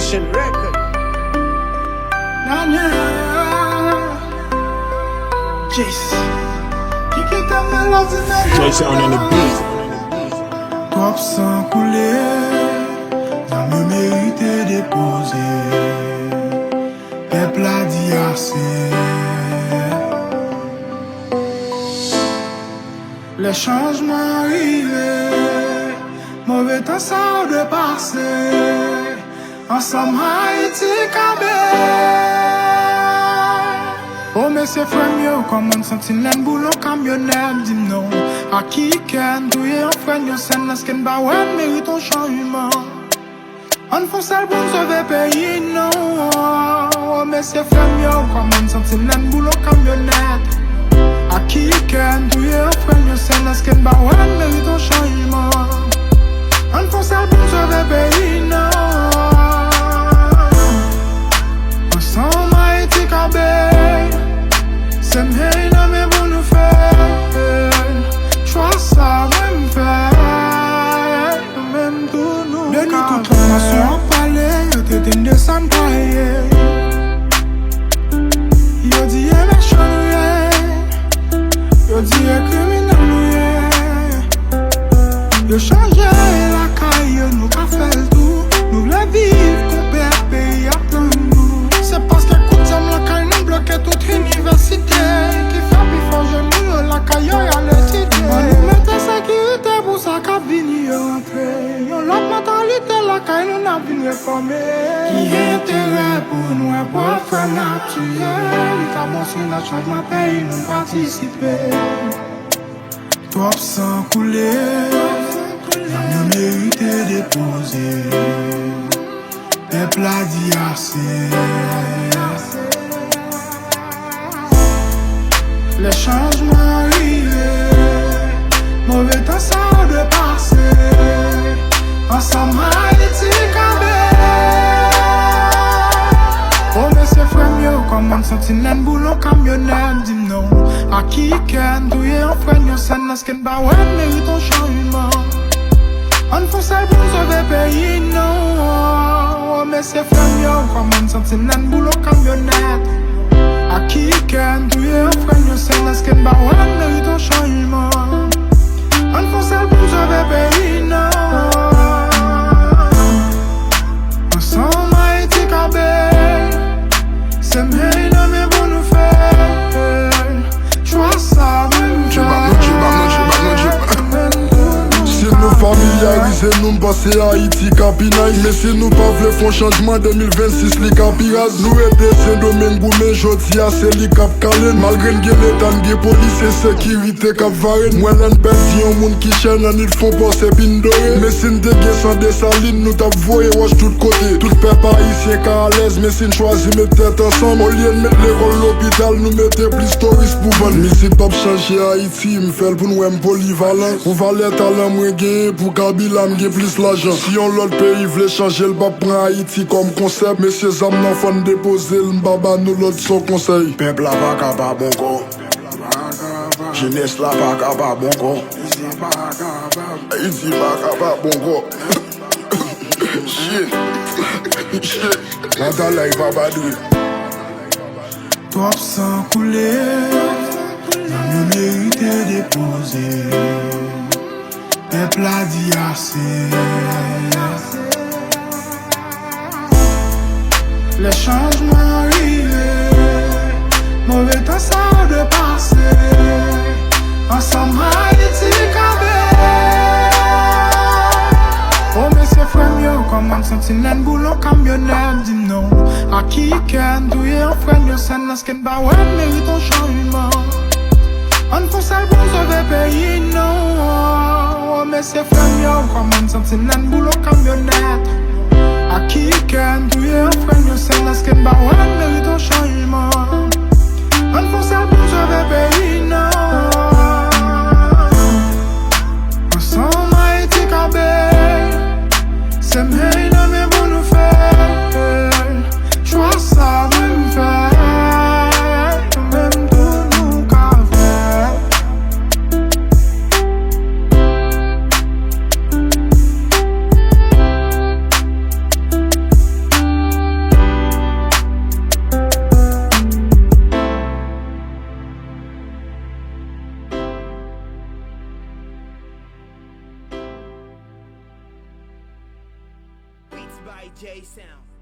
Nation record. Jason on the beat. Top sans couler, ça me mérite déposer. Peuple a dit assez. Les changements arrivés, mauvais temps ça de passer. Ensemble Haïti Kabé. Oh mais c'est frère mieux, comme on sentit l'en boulot camionnette, dis non. A qui ken, touye en frère, yon sen la sken ba ouais, mérite un changement. On fonce le bon sauver pays, non. Oh mais c'est frère mieux, comme on sentit l'en boulot camionnette. A qui ken, touye en frère, yon sen la sken ba ouais, mérite un changement. On fonce le bon sauver pays, non. Ensemble Haïti Kabé. C'est bien, non, mais vous nous faites. Choix ça, même faire. Même tout nous. De nous, toute nation en palais. Yo t'es une descente paillée. Yo dit, y'a méchant, yo dit, y'a criminel, yo changé la caille, nous qu'a fait le tout. Nous voulons vivre, qu'on perd pays à plein de nous. C'est parce que coup de la caille nous bloquait toute université. Qui fait plus fort, je la caille à l'étude. On nous mettait sécurité pour sa cabine rentrer. Yon l'autre mentalité, la caille nous n'a vu réformer. Qui intérêt pour nous et pour faire naturel. Il t'a montré la changement pays, nous participer. Top sans couler, nous mérite déposer. Peuple a dit assez. Les changements arrivés, mauvais temps ça de passer. Ensemble Haïti Kabé. Oh mais c'est frère mieux, comme on sentit l'en boulot camionnette, dis non. A qui ken, touye en frère, yon sen la sken ba ouais, mérite un changement. On fonce le bon sauver pays, non. Oh mais c'est frère mieux, comme on sentit l'en boulot camionnette. A qui ken, touye en frère, yon sen la sken ba ouais, mérite un changement. On fonce le bon sauver pays, non. Ensemble Haïti Kabé. C'est bien, non, mais vous nous faites. Choix ça, même faire. Si nous familiarisons, nous passer à Haïti Capinaï. Mais si nous pas voulons faire changement 2026, les capirades. Nous aider Saint-Domingue, mais jodi à c'est les cap Calen. Malgré l'état de police et sécurité cap Varenne. Moi l'en perdu un monde qui chaîne, ils font passer pindoré. Mais si nous déguisons sans dessaline, nous t'avons voyé watch tout côté. Tout peuple haïtien car à l'aise, mais si nous choisissons mettre tête ensemble. Au lieu de mettre l'école l'hôpital, nous mettons plus touristes pour vendre. Mais si pas changer Haïti, me fait pour nous un polyvalent. Pour valer talent moins gagné, pour Kabila m'gagne plus l'argent. Si on l'autre pays voulait changer, le bas prend Haïti comme concept. Mais ces âmes n'enfants déposer, le baba nous l'autre son conseil. Peuple la pas capable bon go. Jeunesse la pas capable bon go. Haïti pas capable bon go. Shit. Shit. Latalay va badouer. Top sans couler, nous mérite déposer. Peuple a dit assez. Les changements arrivés, mauvais temps ça de passer. Ensemble Haïti Kabé. Oh mais c'est frère mieux, comme on sentit l'en boulot camionnette, dis non. A qui ken, touye en frère, yon sen la sken ba ouais, mérite un changement. On fonce le bon sauver pays, non. Oh mais c'est frère mieux, comme on sentit l'en boulot camionnette. A qui ken, touye en frère, yon sen la sken ba ouais, mérite un changement. On fonce le bon sauver pays, non. Ensemble Haïti Kabé. C'est bien, non, mais vous nous faites. Choix ça, même faire. Même tout nous qu'a fait. YJ sound.